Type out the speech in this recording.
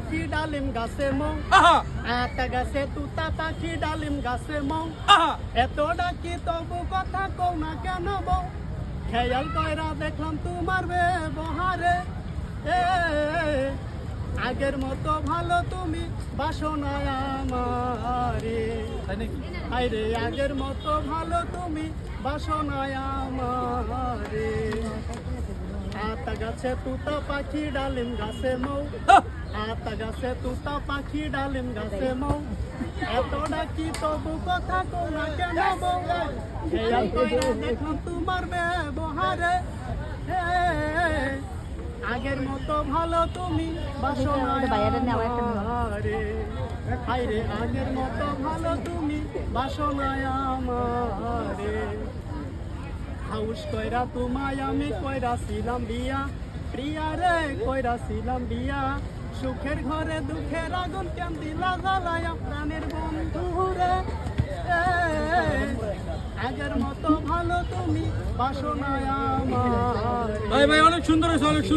পাখি ডালিম গাছে মৌ আতা গাছে তুতা পাখি ডালিম গাছে মৌ এত ডাকি তবু কথা কও না কেন বউ খেয়াল কইরা দেখলাম তোমার ব্যবহারে আগের মতো ভালো তুমি বাসো না আমারে আরে আগের মতো ভালো তুমি বাসো না আমারে আতা গাছে তুতা পাখি ডালিম গাছে মৌ আতা গাছে তুতা পাখি ডালিম গাছে মৌ এত ডাকি তবু কথা কও না কেন বউ খেয়াল কইরা দেখলাম তোমার ব্যবহারে আগের মতো ভালো তুমি বাসো না আমারে হায়রে আগের মতো ভালো তুমি বাসো না আমারে হাউস কইরা তোমায় আমি কইরা ছিলাম বিয়া প্রিয়া রে কইরা ছিলাম বিয়া সুখের ঘরে দুঃখের আগুন কেন দিলা জ্বালায়া প্রাণের বন্ধু রে আগের মতো ভালো তুমি বাসো না আমার ভাই ভাই অনেক সুন্দর হয়েছে, অনেক সুন্দর।